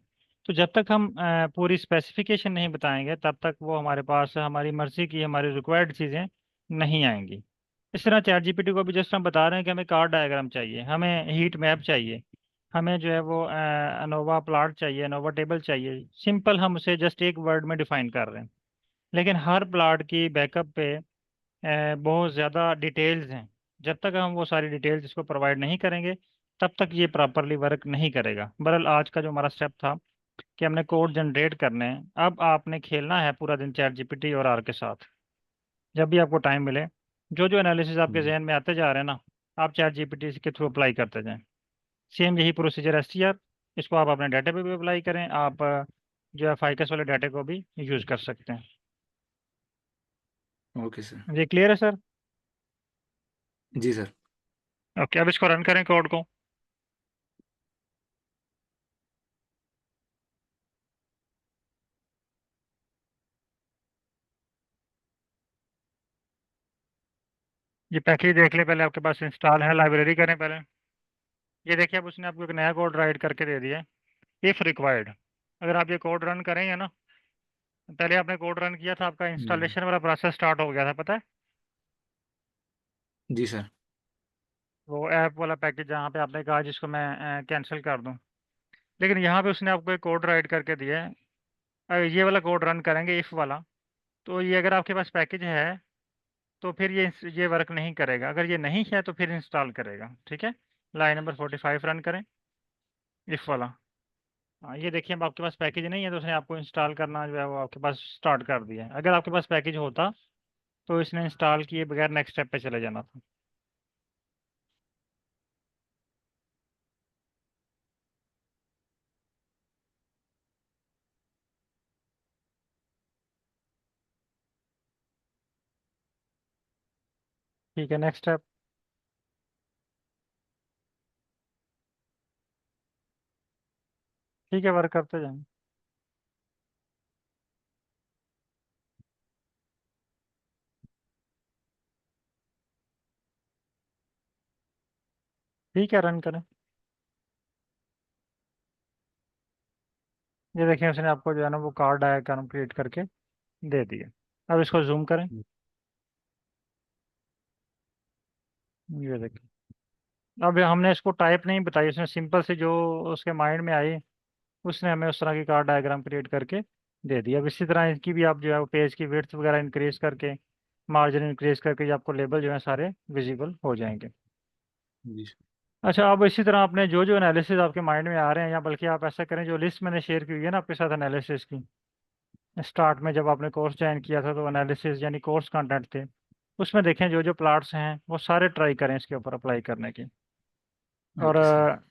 तो जब तक हम पूरी स्पेसिफिकेशन नहीं बताएंगे तब तक वो हमारे पास हमारी मर्ज़ी की, हमारी रिक्वायर्ड चीज़ें नहीं आएंगी। इस तरह चैट जीपीटी को भी जस्ट हम बता रहे हैं कि हमें कार डायग्राम चाहिए, हमें हीट मैप चाहिए, हमें जो है वो अनोवा प्लाट चाहिए, अनोवा टेबल चाहिए, सिंपल हम उसे जस्ट एक वर्ड में डिफाइन कर रहे हैं। लेकिन हर प्लाट की बैकअप पे बहुत ज़्यादा डिटेल्स हैं। जब तक हम वो सारी डिटेल्स इसको प्रोवाइड नहीं करेंगे तब तक ये प्रॉपरली वर्क नहीं करेगा। बहरहाल आज का जो हमारा स्टेप था कि हमने कोड जनरेट करने हैं। अब आपने खेलना है पूरा दिन चैट जीपीटी और आर के साथ। जब भी आपको टाइम मिले, जो जो एनालिसिस आपके जहन में आते जा रहे हैं ना, आप चैट जीपीटी के थ्रू अप्लाई करते जाएं। सेम यही प्रोसीजर एसटीआर, इसको आप अपने डाटा पे भी अप्लाई करें। आप जो है फाइकस वाले डाटा को भी यूज़ कर सकते हैं। Okay sir. ये क्लियर है सर? जी सर। ओके, अब इसको रन करें कोड को। ये पैकेज देख ले पहले, आपके पास इंस्टॉल है। लाइब्रेरी करें पहले। ये देखिए, अब उसने आपको एक नया कोड राइट करके दे दिया है, इफ़ रिक्वायर्ड। अगर आप ये कोड रन करेंगे ना, पहले आपने कोड रन किया था, आपका जी इंस्टॉलेशन वाला प्रोसेस स्टार्ट हो गया था, पता है? जी सर। वो ऐप वाला पैकेज जहाँ पे आपने कहा जिसको मैं कैंसिल कर दूँ। लेकिन यहाँ पे उसने आपको एक कोड राइट करके दिया है। ये वाला कोड रन करेंगे, इफ़ वाला। तो ये अगर आपके पास पैकेज है तो फिर ये वर्क नहीं करेगा। अगर ये नहीं है तो फिर इंस्टॉल करेगा। ठीक है, लाइन नंबर 45 रन करें, इफ़ वाला। हाँ, ये देखिए, अब आपके पास पैकेज नहीं है तो उसने आपको इंस्टॉल करना जो है वो आपके पास स्टार्ट कर दिया है। अगर आपके पास पैकेज होता तो इसने इंस्टॉल किए बगैर नेक्स्ट स्टेप पे चले जाना था। ठीक है, नेक्स्ट स्टेप। ठीक है, वर्क करते जाएंगे। ठीक है, रन करें। ये देखिए, उसने आपको जो है ना वो कार्ड डायग्राम क्रिएट करके दे दिए। अब इसको जूम करें। ये देखिए, अब हमने इसको टाइप नहीं बताई, उसने सिंपल से जो उसके माइंड में आई उसने हमें उस तरह की कार्ड डायग्राम क्रिएट करके दे दी। अब इसी तरह इसकी भी आप जो है वो पेज की विड्थ वगैरह इंक्रीज करके, मार्जिन इंक्रीज करके जो आपको लेबल जो है सारे विजिबल हो जाएंगे। जी अच्छा, अब इसी तरह आपने जो जो एनालिसिस आपके माइंड में आ रहे हैं, या बल्कि आप ऐसा करें, जो लिस्ट मैंने शेयर की हुई है ना आपके साथ एनालिसिस की, स्टार्ट में जब आपने कोर्स ज्वाइन किया था तो एनालिसिस यानी कोर्स कंटेंट थे, उसमें देखें जो जो प्लाट्स हैं वो सारे ट्राई करें इसके ऊपर अप्लाई करने की। और ओके सर।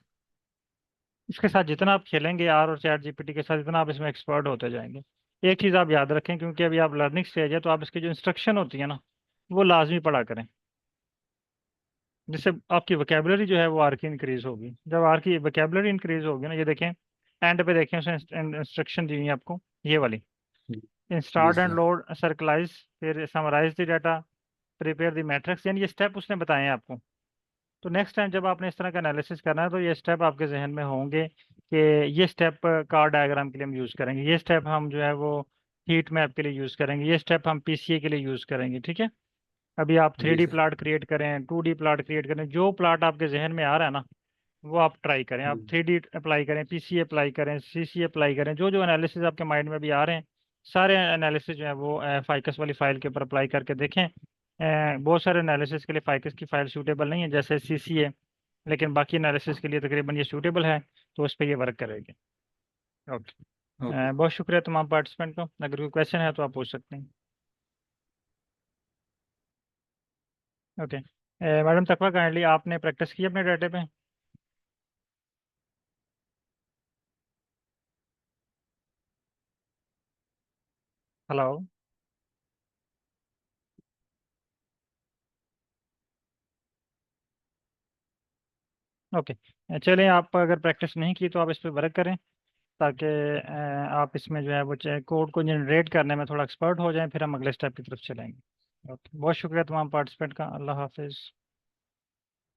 इसके साथ जितना आप खेलेंगे आर और चैट जीपीटी के साथ, जितना आप इसमें एक्सपर्ट होते जाएंगे। एक चीज़ आप याद रखें, क्योंकि अभी आप लर्निंग स्टेज है, तो आप इसकी जो इंस्ट्रक्शन होती है ना वो लाजमी पढ़ा करें, जिससे आपकी वोकेबलरी जो है वो आर की इंक्रीज होगी। जब आर की वोकेबलरी इंक्रीज होगी ना, ये देखें एंड पे देखें उसने इंस्ट्रक्शन दी हुई है आपको, ये वाली। जी इंस्टार्ट एंड सर। लोड सर्कलाइज, फिर summarise the data, prepare the matrix, यानी ये स्टेप उसने बताए हैं आपको। तो नेक्स्ट टाइम जब आपने इस तरह का एनालिसिस करना है तो ये स्टेप आपके जहन में होंगे कि ये स्टेप कार डायग्राम के लिए हम यूज़ करेंगे, ये स्टेप हम जो है वो हीट मैप के लिए यूज़ करेंगे, ये स्टेप हम पीसीए के लिए यूज़ करेंगे। ठीक है, अभी आप three G D sir. Plot create करें, 2D प्लाट क्रिएट करें, जो प्लाट आपके जहन में आ रहा है ना वो आप ट्राई करें। आप 3D अप्लाई करें, पीसीए अप्लाई करें, सीसीए अप्लाई करें, जो जो एनालिसिस आपके माइंड में भी आ रहे हैं सारे एनालिसिस जो है वो फाइकस वाली फाइल के ऊपर अप्लाई करके देखें। बहुत सारे एनालिसिस के लिए फाइकस की फाइल सूटेबल नहीं है, जैसे सीसीए, लेकिन बाकी एनालिसिस के लिए तकरीबन ये सूटेबल है, तो उस पर ये वर्क करेगी। Okay, okay. बहुत शुक्रिया तमाम पार्टिसिपेंट को। अगर कोई क्वेश्चन है तो आप पूछ सकते हैं। ओके, मैडम तकवा, काइंडली आपने प्रैक्टिस की अपने डाटे पे? हेलो? ओके, चलिए, आप अगर प्रैक्टिस नहीं की तो आप इस पर वर्क करें, ताकि आप इसमें जो है वो कोड को जनरेट करने में थोड़ा एक्सपर्ट हो जाएं, फिर हम अगले स्टेप की तरफ चलेंगे। ओके, बहुत शुक्रिया तमाम पार्टिसिपेंट का। अल्लाह हाफिज़।